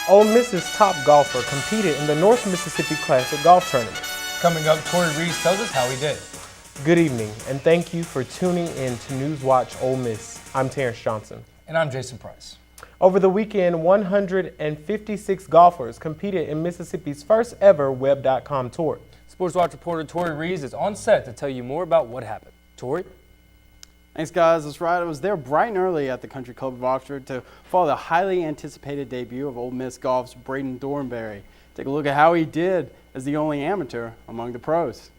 Ole Miss's top golfer competed in the North Mississippi Classic Golf Tournament. Coming up, Tori Reese tells us how he did. Good evening, and thank you for tuning in to NewsWatch Ole Miss. I'm Terrence Johnson. And I'm Jason Price. Over the weekend, 156 golfers competed in Mississippi's first ever Web.com tour. Sports Watch reporter Tori Reese is on set to tell you more about what happened. Tori? Thanks, guys. That's right. I was there bright and early at the Country Club of Oxford to follow the highly anticipated debut of Ole Miss Golf's Braden Thornberry. Take a look at how he did as the only amateur among the pros.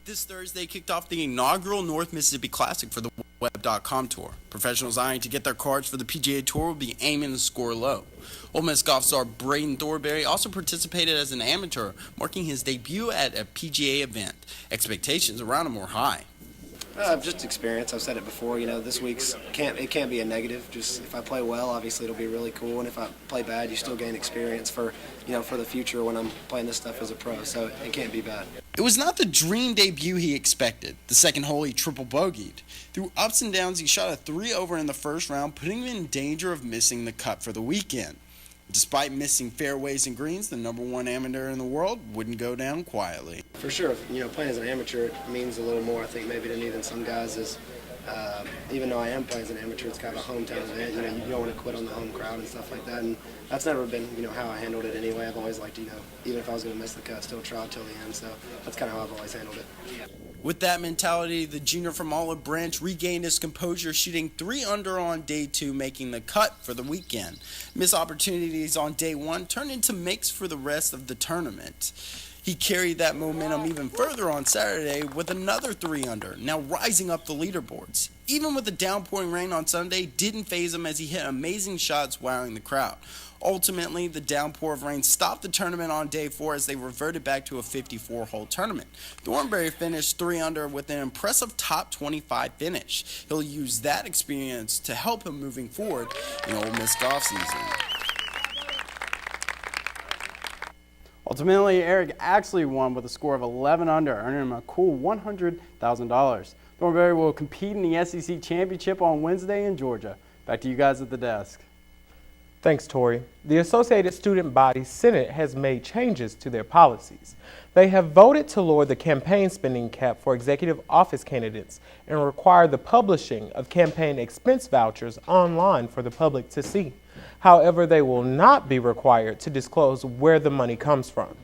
This Thursday kicked off the inaugural North Mississippi Classic for the Web.com Tour. Professionals eyeing to get their cards for the PGA Tour will be aiming to score low. Ole Miss golf star Braden Thornberry also participated as an amateur, marking his debut at a PGA event. Expectations around him were high. Just experience. I've said it before. This week's can't be a negative. Just if I play well, obviously it'll be really cool, and if I play bad, you still gain experience for for the future when I'm playing this stuff as a pro. So it can't be bad. It was not the dream debut he expected. The second hole he triple bogeyed. Through ups and downs, he shot a 3 over in the first round, putting him in danger of missing the cut for the weekend. Despite missing fairways and greens, the #1 amateur in the world wouldn't go down quietly. For sure, playing as an amateur it means a little more, I think, maybe to me than some guys. Even though I am playing as an amateur, it's kind of a hometown event. You don't want to quit on the home crowd and stuff like that. And that's never been, how I handled it anyway. I've always liked, even if I was going to miss the cut, still try till the end. So that's kind of how I've always handled it. With that mentality, the junior from Olive Branch regained his composure, shooting 3 under on day 2, making the cut for the weekend. Missed opportunities on day 1 turned into makes for the rest of the tournament. He carried that momentum even further on Saturday with another 3 under, now rising up the leaderboards. Even with the downpouring rain on Sunday, didn't faze him as he hit amazing shots, wowing the crowd. Ultimately, the downpour of rain stopped the tournament on day 4 as they reverted back to a 54-hole tournament. Thornberry finished 3 under with an impressive top 25 finish. He'll use that experience to help him moving forward in Ole Miss golf season. Ultimately, Eric actually won with a score of 11 under, earning him a cool $100,000. Thornberry will compete in the SEC Championship on Wednesday in Georgia. Back to you guys at the desk. Thanks, Tori. The Associated Student Body Senate has made changes to their policies. They have voted to lower the campaign spending cap for executive office candidates and require the publishing of campaign expense vouchers online for the public to see. However, they will not be required to disclose where the money comes from.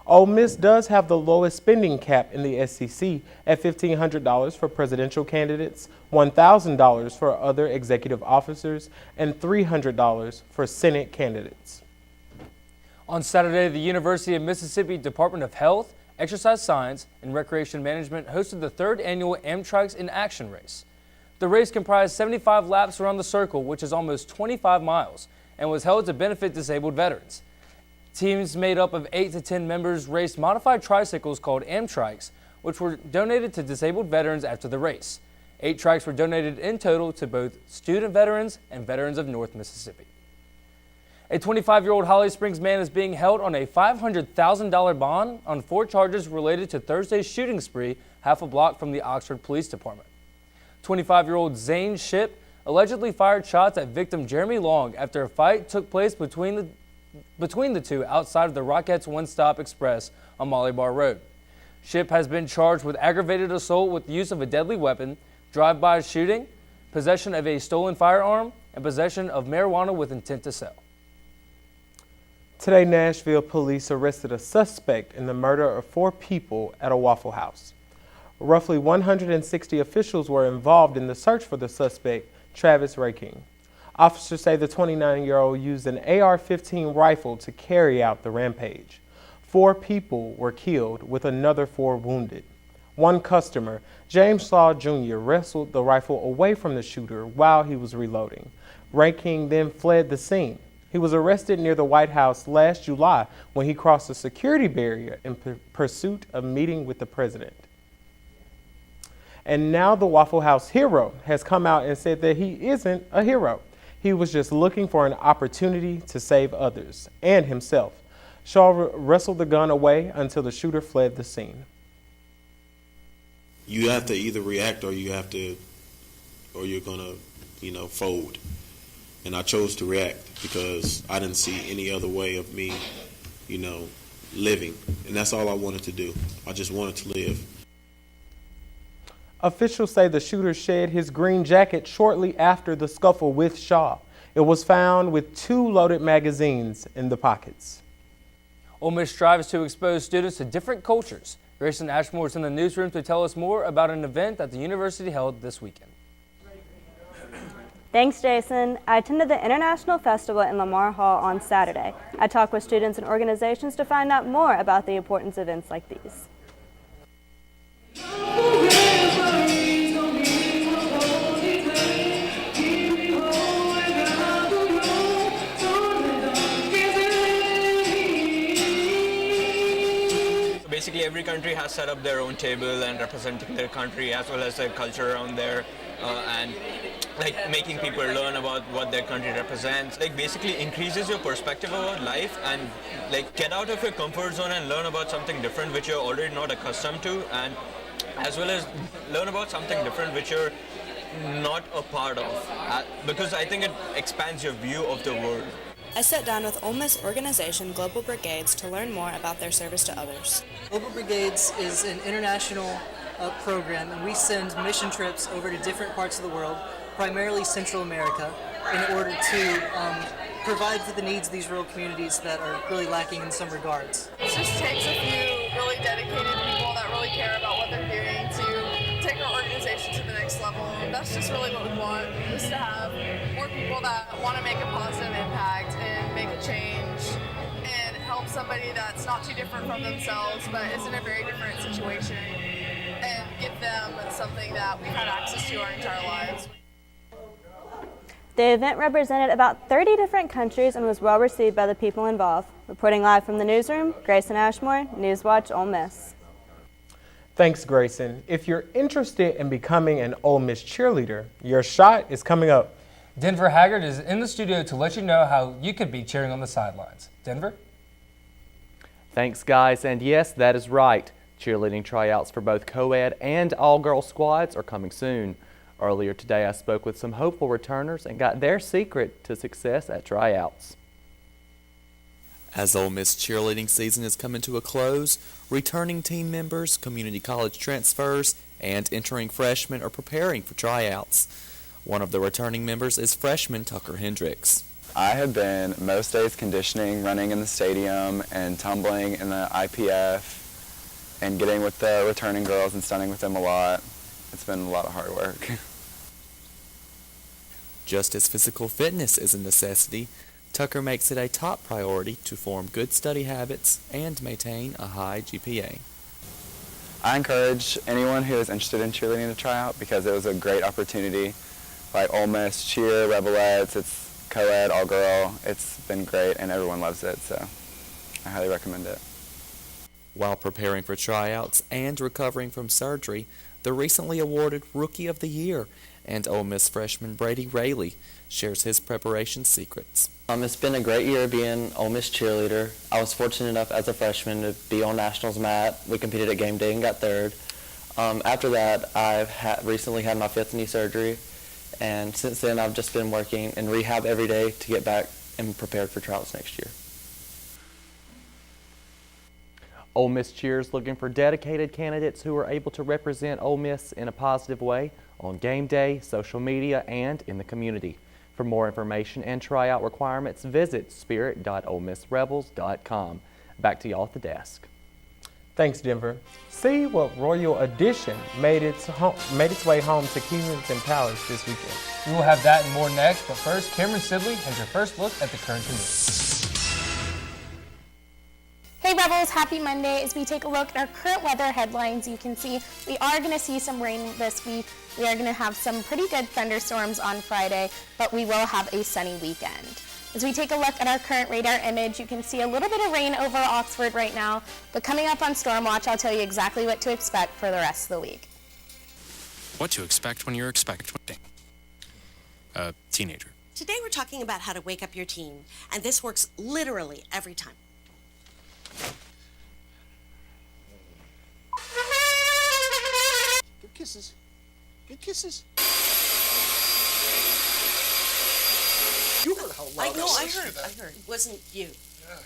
Ole Miss does have the lowest spending cap in the SEC at $1,500 for presidential candidates, $1,000 for other executive officers, and $300 for Senate candidates. On Saturday, the University of Mississippi Department of Health, Exercise Science, and Recreation Management hosted the 3rd annual Amtrak's in Action race. The race comprised 75 laps around the circle, which is almost 25 miles, and was held to benefit disabled veterans. Teams made up of 8 to 10 members raced modified tricycles called Amtrikes, which were donated to disabled veterans after the race. 8 trikes were donated in total to both student veterans and veterans of North Mississippi. A 25-year-old Holly Springs man is being held on a $500,000 bond on 4 charges related to Thursday's shooting spree half a block from the Oxford Police Department. 25-year-old Zane Shipp allegedly fired shots at victim Jeremy Long after a fight took place between the two outside of the Rockettes One Stop Express on Molly Bar Road. Shipp has been charged with aggravated assault with the use of a deadly weapon, drive-by shooting, possession of a stolen firearm, and possession of marijuana with intent to sell. Today, Nashville police arrested a suspect in the murder of 4 people at a Waffle House. Roughly 160 officials were involved in the search for the suspect, Travis Rayking. Officers say the 29-year-old used an AR-15 rifle to carry out the rampage. 4 people were killed, with another 4 wounded. One customer, James Shaw Jr., wrestled the rifle away from the shooter while he was reloading. Rayking then fled the scene. He was arrested near the White House last July when he crossed a security barrier in pursuit of meeting with the president. And now the Waffle House hero has come out and said that he isn't a hero. He was just looking for an opportunity to save others and himself. Shaw wrestled the gun away until the shooter fled the scene. You have to either react or you're gonna, fold. And I chose to react because I didn't see any other way of me, living. And that's all I wanted to do. I just wanted to live. Officials say the shooter shed his green jacket shortly after the scuffle with Shaw. It was found with 2 loaded magazines in the pockets. Ole Miss strives to expose students to different cultures. Grayson Ashmore is in the newsroom to tell us more about an event that the university held this weekend. Thanks, Jason. I attended the International Festival in Lamar Hall on Saturday. I talked with students and organizations to find out more about the importance of events like these. Basically, every country has set up their own table and representing their country as well as their culture around there, and making people learn about what their country represents. Basically increases your perspective about life and get out of your comfort zone and learn about something different which you're already not accustomed to, and as well as learn about something different which you're not a part of, because I think it expands your view of the world. I sat down with Ole Miss organization Global Brigades to learn more about their service to others. Global Brigades is an international program, and we send mission trips over to different parts of the world, primarily Central America, in order to provide for the needs of these rural communities that are really lacking in some regards. It just takes a few really dedicated people that really care about what they're doing to take our organization to the next level. That's just really what we want, is to have more people that want to make a positive impact and make a change and help somebody that's not too different from themselves but is in a very different situation, and give them something that we've had access to our entire lives. The event represented about 30 different countries and was well received by the people involved. Reporting live from the newsroom, Grayson Ashmore, NewsWatch Ole Miss. Thanks, Grayson. If you're interested in becoming an Ole Miss cheerleader, your shot is coming up. Denver Haggard is in the studio to let you know how you could be cheering on the sidelines. Denver? Thanks, guys. And yes, that is right. Cheerleading tryouts for both co-ed and all-girl squads are coming soon. Earlier today, I spoke with some hopeful returners and got their secret to success at tryouts. As Ole Miss cheerleading season is coming to a close, returning team members, community college transfers, and entering freshmen are preparing for tryouts. One of the returning members is freshman Tucker Hendricks. I have been most days conditioning, running in the stadium, and tumbling in the IPF, and getting with the returning girls and stunning with them a lot. It's been a lot of hard work. Just as physical fitness is a necessity, Tucker makes it a top priority to form good study habits and maintain a high GPA. I encourage anyone who is interested in cheerleading to try out because it was a great opportunity. Like Ole Miss Cheer, Rebelettes, it's co-ed, all-girl. It's been great and everyone loves it, so I highly recommend it. While preparing for tryouts and recovering from surgery, the recently awarded Rookie of the Year and Ole Miss freshman Brady Rayleigh shares his preparation secrets. It's been a great year being Ole Miss cheerleader. I was fortunate enough as a freshman to be on Nationals mat. We competed at game day and got third. After that, I've recently had my 5th knee surgery, and since then I've just been working in rehab every day to get back and prepared for tryouts next year. Ole Miss Cheers looking for dedicated candidates who are able to represent Ole Miss in a positive way on game day, social media, and in the community. For more information and tryout requirements, visit spirit.olemissrebels.com. Back to y'all at the desk. Thanks, Denver. See what Royal Edition made its way home to Kensington Palace this weekend. We will have that and more next, but first, Cameron Sibley has your first look at the current conditions. Hey Rebels, happy Monday. As we take a look at our current weather headlines, you can see we are going to see some rain this week. We are going to have some pretty good thunderstorms on Friday, but we will have a sunny weekend. As we take a look at our current radar image, you can see a little bit of rain over Oxford right now, but coming up on Storm Watch, I'll tell you exactly what to expect for the rest of the week. What to expect when you're expecting a teenager. Today we're talking about how to wake up your teen, and this works literally every time. Good kisses. Good kisses. I know, I heard. It wasn't you.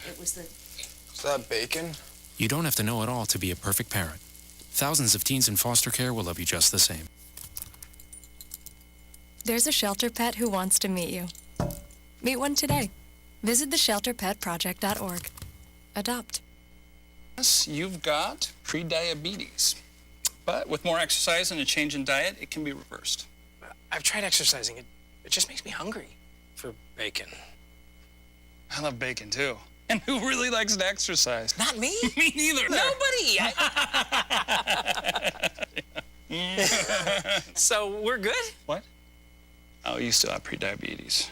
It was the... Is that bacon? You don't have to know it all to be a perfect parent. Thousands of teens in foster care will love you just the same. There's a shelter pet who wants to meet you. Meet one today. Visit theshelterpetproject.org. Adopt. Yes, you've got pre-diabetes. But with more exercise and a change in diet, it can be reversed. I've tried exercising. It just makes me hungry for bacon. I love bacon, too. And who really likes to exercise? Not me. Me neither. Nobody. So we're good? What? Oh, you still have pre-diabetes.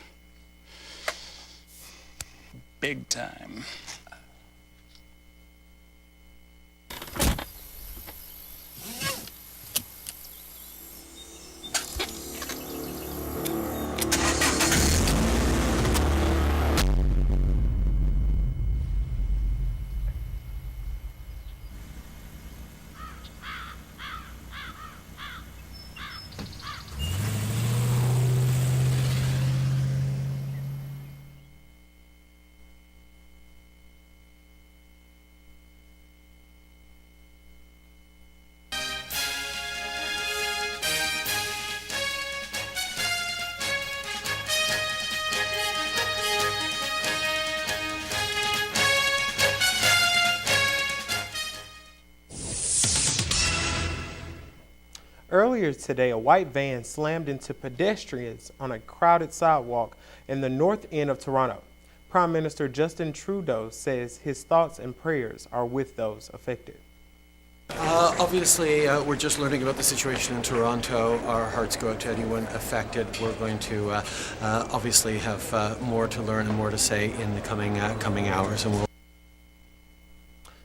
Big time. Earlier today, a white van slammed into pedestrians on a crowded sidewalk in the north end of Toronto. Prime Minister Justin Trudeau says his thoughts and prayers are with those affected. Obviously, we're just learning about the situation in Toronto. Our hearts go out to anyone affected. We're going to obviously have more to learn and more to say in the coming hours. And we'll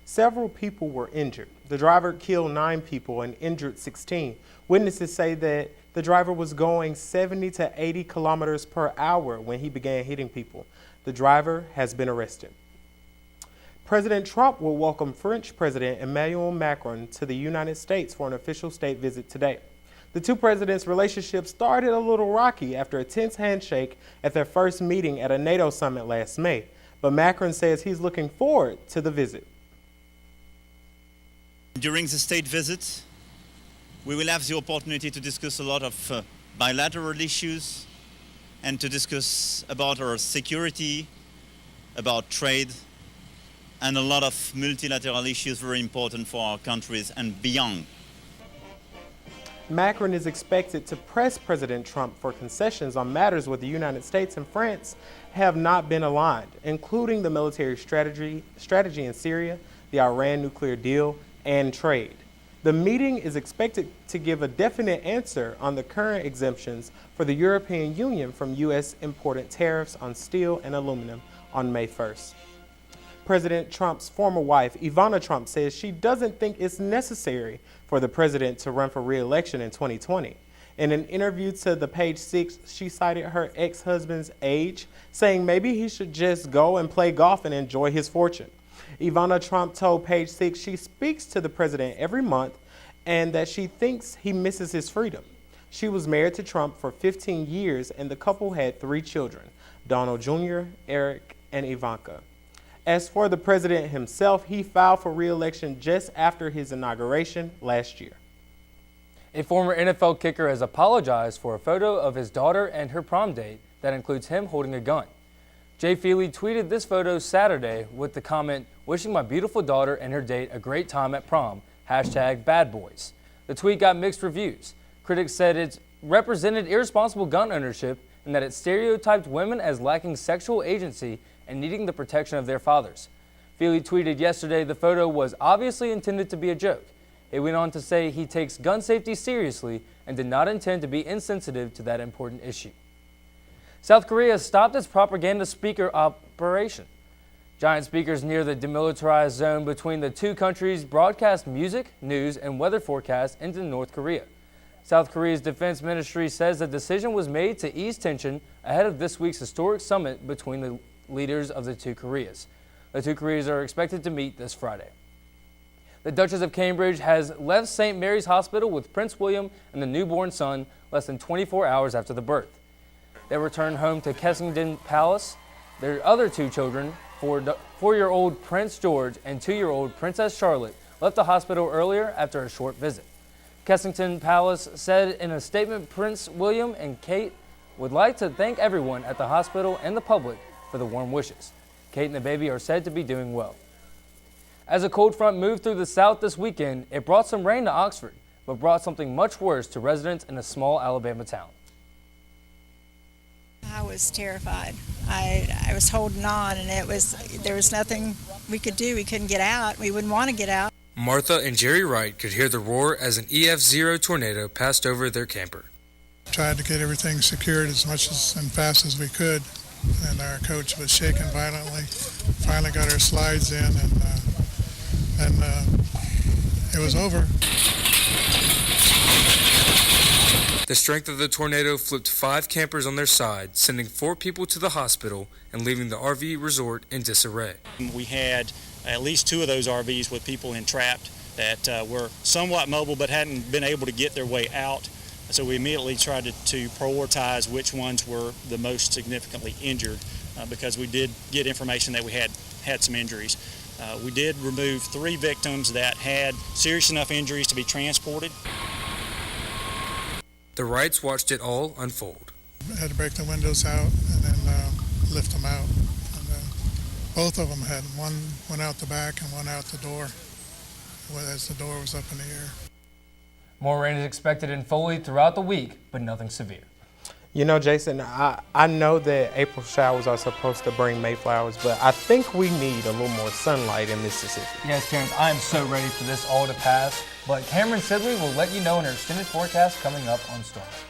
Several people were injured. The driver killed 9 people and injured 16. Witnesses say that the driver was going 70 to 80 kilometers per hour when he began hitting people. The driver has been arrested. President Trump will welcome French President Emmanuel Macron to the United States for an official state visit today. The two presidents' relationship started a little rocky after a tense handshake at their first meeting at a NATO summit last May, but Macron says he's looking forward to the visit. During the state visit, we will have the opportunity to discuss a lot of bilateral issues and to discuss about our security, about trade, and a lot of multilateral issues very important for our countries and beyond. Macron is expected to press President Trump for concessions on matters where the United States and France have not been aligned, including the military strategy in Syria, the Iran nuclear deal, and trade. The meeting is expected to give a definite answer on the current exemptions for the European Union from U.S. imported tariffs on steel and aluminum on May 1st. President Trump's former wife, Ivana Trump, says she doesn't think it's necessary for the president to run for re-election in 2020. In an interview to the Page Six, she cited her ex-husband's age, saying maybe he should just go and play golf and enjoy his fortune. Ivana Trump told Page Six she speaks to the president every month and that she thinks he misses his freedom. She was married to Trump for 15 years and the couple had 3 children, Donald Jr., Eric, and Ivanka. As for the president himself, he filed for re-election just after his inauguration last year. A former NFL kicker has apologized for a photo of his daughter and her prom date that includes him holding a gun. Jay Feely tweeted this photo Saturday with the comment, "Wishing my beautiful daughter and her date a great time at prom, #badboys." The tweet got mixed reviews. Critics said it represented irresponsible gun ownership and that it stereotyped women as lacking sexual agency and needing the protection of their fathers. Feely tweeted yesterday the photo was obviously intended to be a joke. It went on to say he takes gun safety seriously and did not intend to be insensitive to that important issue. South Korea stopped its propaganda speaker operation. Giant speakers near the demilitarized zone between the two countries broadcast music, news, and weather forecasts into North Korea. South Korea's defense ministry says the decision was made to ease tension ahead of this week's historic summit between the leaders of the two Koreas. The two Koreas are expected to meet this Friday. The Duchess of Cambridge has left St. Mary's Hospital with Prince William and the newborn son less than 24 hours after the birth. They returned home to Kensington Palace Their other two children, 4-year-old Prince George and 2-year-old Princess Charlotte, left the hospital earlier after a short visit. Kensington Palace said in a statement Prince William and Kate would like to thank everyone at the hospital and the public for the warm wishes. Kate and the baby are said to be doing well. As a cold front moved through the south this weekend, it brought some rain to Oxford, but brought something much worse to residents in a small Alabama town. I was terrified. I was holding on, and there was nothing we could do. We couldn't get out. We wouldn't want to get out. Martha and Jerry Wright could hear the roar as an EF0 tornado passed over their camper. Tried to get everything secured as much and fast as we could, and our coach was shaking violently. Finally got our slides in, and it was over. The strength of the tornado flipped 5 campers on their side, sending 4 people to the hospital and leaving the RV resort in disarray. We had at least 2 of those RVs with people entrapped that were somewhat mobile but hadn't been able to get their way out. So we immediately tried to prioritize which ones were the most significantly injured because we did get information that we had some injuries. We did remove 3 victims that had serious enough injuries to be transported. The Wrights watched it all unfold. I had to break the windows out and then lift them out. And, both of them had, one went out the back and one out the door as the door was up in the air. More rain is expected in Foley throughout the week, but nothing severe. You know, Jason, I know that April showers are supposed to bring Mayflowers, but I think we need a little more sunlight in Mississippi. Yes, Terrence, I am so ready for this all to pass, but Cameron Sidley will let you know in her extended forecast coming up on Storm Watch.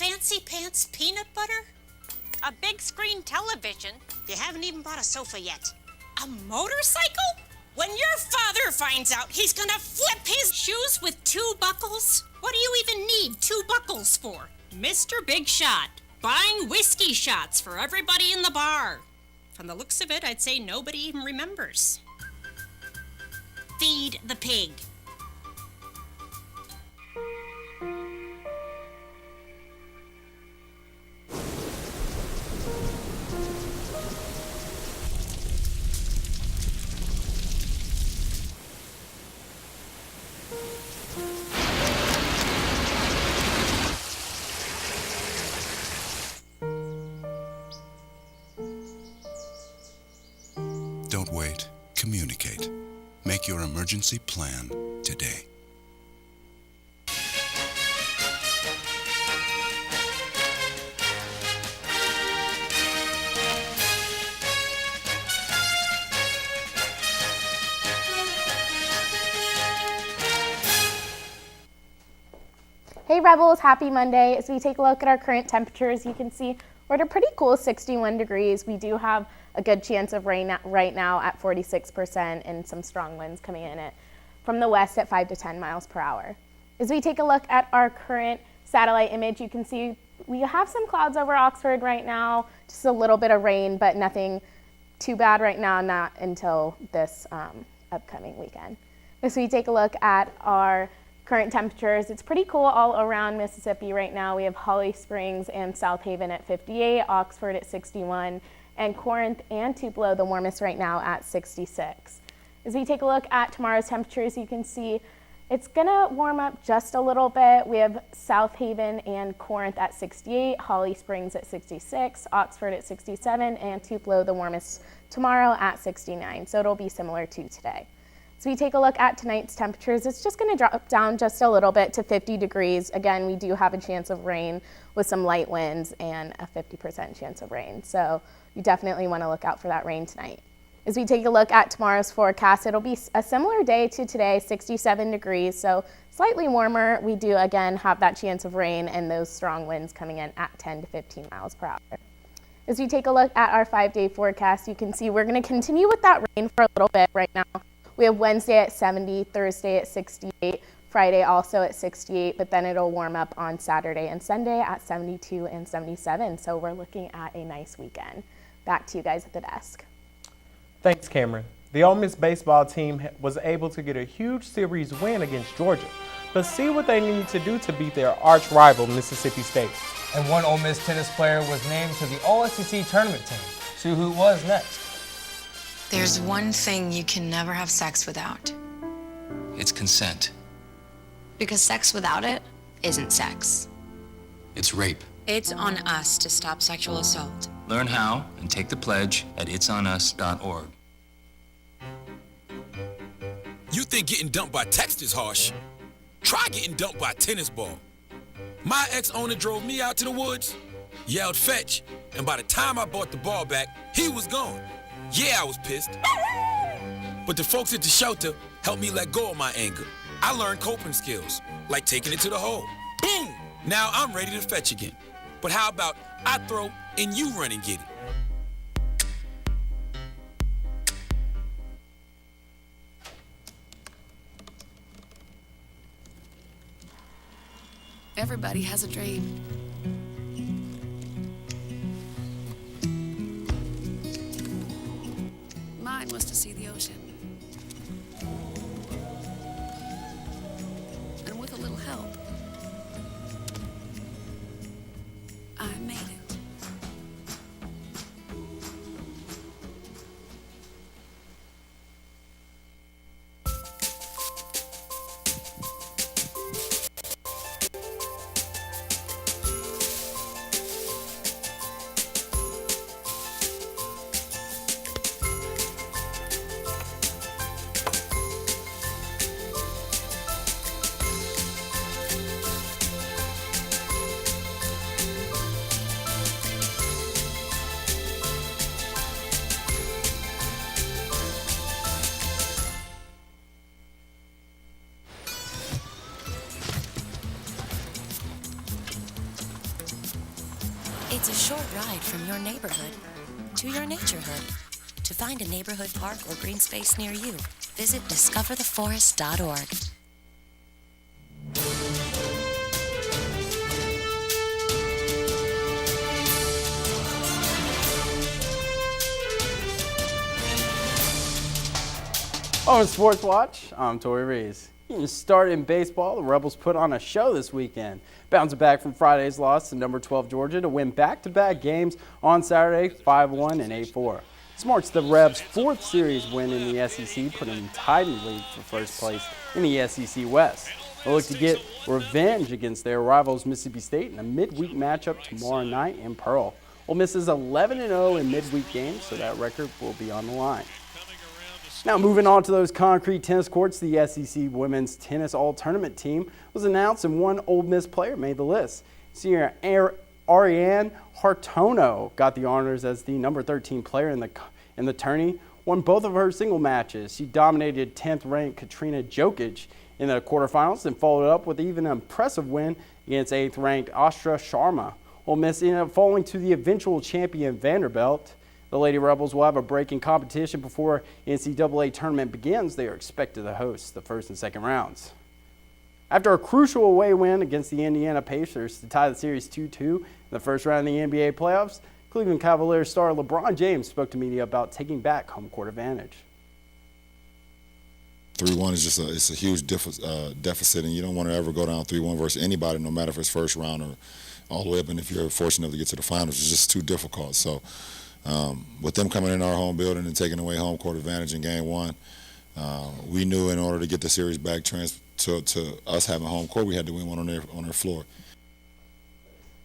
Fancy pants peanut butter? A big screen television? You haven't even bought a sofa yet. A motorcycle? When your father finds out, he's gonna flip his shoes with 2 buckles? What do you even need 2 buckles for? Mr. Big Shot, buying whiskey shots for everybody in the bar. From the looks of it, I'd say nobody even remembers. Feed the pig. Don't wait. Communicate. Make your emergency plan today. Hey Rebels, happy Monday. As we take a look at our current temperatures, you can see we're at a pretty cool 61 degrees. We do have a good chance of rain right now at 46% and some strong winds coming in from the west at 5 to 10 miles per hour. As we take a look at our current satellite image, you can see we have some clouds over Oxford right now, just a little bit of rain, but nothing too bad right now, not until this upcoming weekend. As we take a look at our current temperatures, it's pretty cool all around Mississippi right now. We have Holly Springs and South Haven at 58, Oxford at 61, and Corinth and Tupelo the warmest right now at 66. As we take a look at tomorrow's temperatures, you can see It's gonna warm up just a little bit. We have South Haven and Corinth at 68, Holly Springs at 66, Oxford at 67, and Tupelo the warmest tomorrow at 69. So it'll be similar to today. So we take a look at tonight's temperatures. It's just gonna drop down just a little bit to 50 degrees. Again, we do have a chance of rain with some light winds and a 50% chance of rain. So you definitely wanna look out for that rain tonight. As we take a look at tomorrow's forecast, it'll be a similar day to today, 67 degrees, so slightly warmer. We do, again, have that chance of rain and those strong winds coming in at 10 to 15 miles per hour. As we take a look at our 5-day forecast, you can see we're going to continue with that rain for a little bit right now. We have Wednesday at 70, Thursday at 68, Friday also at 68, but then it'll warm up on Saturday and Sunday at 72 and 77, so we're looking at a nice weekend. Back to you guys at the desk. Thanks, Cameron. The Ole Miss baseball team was able to get a huge series win against Georgia, but see what they need to do to beat their arch rival, Mississippi State. And one Ole Miss tennis player was named to the All-SEC tournament team. See who was next. There's one thing you can never have sex without. It's consent. Because sex without it isn't sex. It's rape. It's on us to stop sexual assault. Learn how and take the pledge at itsonus.org. You think getting dumped by text is harsh? Try getting dumped by a tennis ball. My ex-owner drove me out to the woods, yelled fetch, and by the time I bought the ball back, he was gone. Yeah, I was pissed. But the folks at the shelter helped me let go of my anger. I learned coping skills, like taking it to the hole. Boom! Now I'm ready to fetch again. But how about I throw and you run and get it? Everybody has a dream. Mine was to see the ocean. And with a little help, I made it. It's a short ride from your neighborhood to your naturehood. To find a neighborhood park or green space near you, visit discovertheforest.org. On Sports Watch, I'm Tori Rees. You start in baseball, the Rebels put on a show this weekend. Bouncing back from Friday's loss to number 12 Georgia to win back-to-back games on Saturday, 5-1 and 8-4. This marks the Rebs' fourth series win in the SEC, putting them tied in the league for first place in the SEC West. They'll look to get revenge against their rivals Mississippi State in a midweek matchup tomorrow night in Pearl. Ole Miss is 11-0 in midweek games, so that record will be on the line. Now moving on to those concrete tennis courts, the SEC Women's Tennis All-Tournament team was announced and one Ole Miss player made the list. Senior Ariane Hartono got the honors as the number 13 player in the tourney, won both of her single matches. She dominated 10th-ranked Katrina Jokic in the quarterfinals and followed up with even an impressive win against 8th-ranked Astra Sharma. Ole Miss ended up falling to the eventual champion Vanderbilt. The Lady Rebels will have a break in competition before NCAA tournament begins. They are expected to host the first and second rounds. After a crucial away win against the Indiana Pacers to tie the series 2-2 in the first round of the NBA playoffs, Cleveland Cavaliers star LeBron James spoke to media about taking back home court advantage. 3-1 is just it's a huge deficit, and you don't want to ever go down 3-1 versus anybody, no matter if it's first round or all the way up. And if you're fortunate enough to get to the finals, it's just too difficult. So with them coming in our home building and taking away home court advantage in game one, we knew in order to get the series back to us having home court, we had to win one on their floor.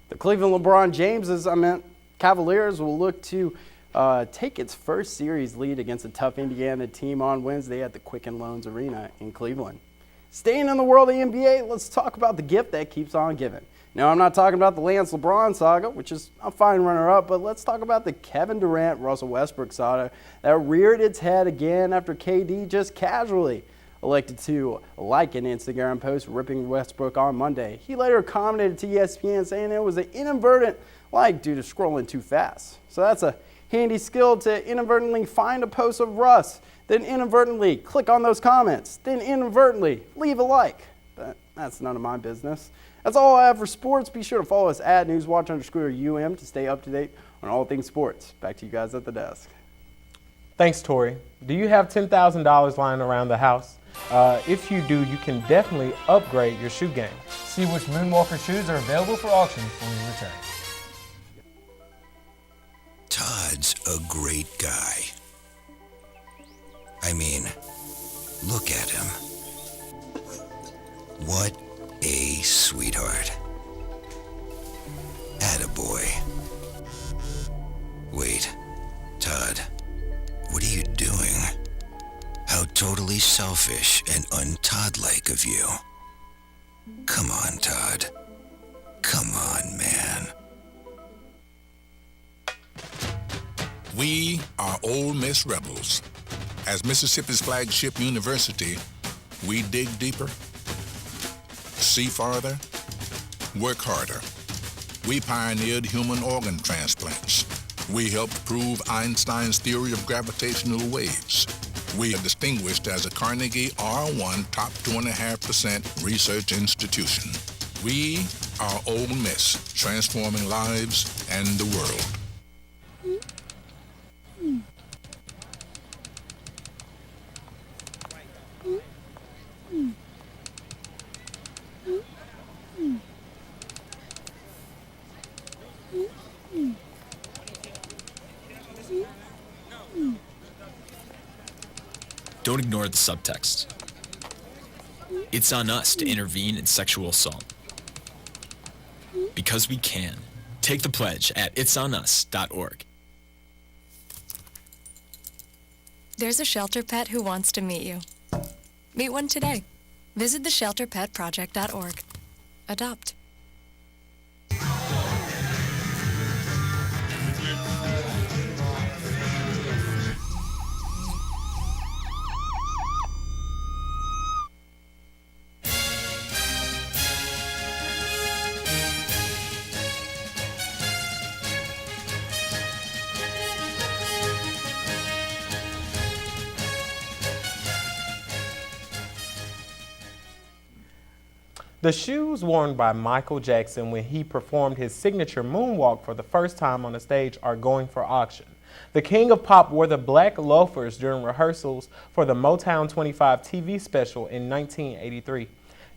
The Cleveland LeBron Jameses, Cavaliers will look to take its first series lead against a tough Indiana team on Wednesday at the Quicken Loans Arena in Cleveland. Staying in the world of the NBA, let's talk about the gift that keeps on giving. Now, I'm not talking about the Lance LeBron saga, which is a fine runner-up, but let's talk about the Kevin Durant, Russell Westbrook saga that reared its head again after KD just casually elected to like an Instagram post ripping Westbrook on Monday. He later commented to ESPN saying it was an inadvertent like due to scrolling too fast. So that's a handy skill to inadvertently find a post of Russ, then inadvertently click on those comments, then inadvertently leave a like. That's none of my business. That's all I have for sports. Be sure to follow us at NewsWatch_UM to stay up to date on all things sports. Back to you guys at the desk. Thanks, Tori. Do you have $10,000 lying around the house? If you do, you can definitely upgrade your shoe game. See which Moonwalker shoes are available for auction when we return. Todd's a great guy. I mean, look at him. What a sweetheart. Attaboy. Wait, Todd, what are you doing? How totally selfish and un-Todd-like of you. Come on, Todd. Come on, man. We are Ole Miss Rebels. As Mississippi's flagship university, we dig deeper, see farther, work harder. We pioneered human organ transplants. We helped prove Einstein's theory of gravitational waves. We are distinguished as a Carnegie R1 top 2.5% research institution. We are Ole Miss, transforming lives and the world. Don't ignore the subtext. It's on us to intervene in sexual assault. Because we can. Take the pledge at itsonus.org. There's a shelter pet who wants to meet you. Meet one today. Visit theshelterpetproject.org. Adopt. The shoes worn by Michael Jackson when he performed his signature moonwalk for the first time on a stage are going for auction. The King of Pop wore the black loafers during rehearsals for the Motown 25 TV special in 1983.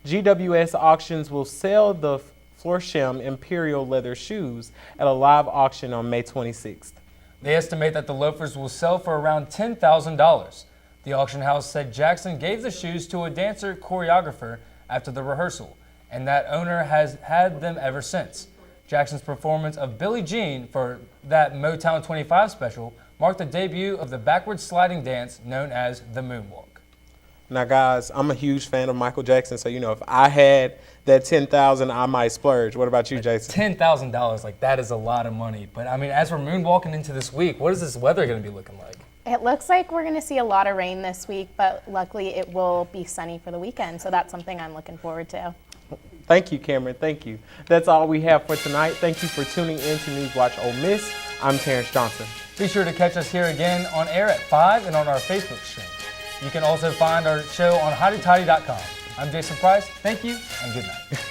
GWS Auctions will sell the Florsheim Imperial leather shoes at a live auction on May 26th. They estimate that the loafers will sell for around $10,000. The auction house said Jackson gave the shoes to a dancer choreographer after the rehearsal, and that owner has had them ever since. Jackson's performance of Billie Jean for that Motown 25 special marked the debut of the backwards sliding dance known as the moonwalk. Now, guys, I'm a huge fan of Michael Jackson, so, if I had that $10,000, I might splurge. What about you, Jason? $10,000, that is a lot of money. But, as we're moonwalking into this week, what is this weather going to be looking like? It looks like we're going to see a lot of rain this week, but luckily it will be sunny for the weekend, so that's something I'm looking forward to. Thank you, Cameron. Thank you. That's all we have for tonight. Thank you for tuning in to NewsWatch Ole Miss. I'm Terrence Johnson. Be sure to catch us here again on air at 5 and on our Facebook stream. You can also find our show on hottytoddy.com. I'm Jason Price. Thank you and good night.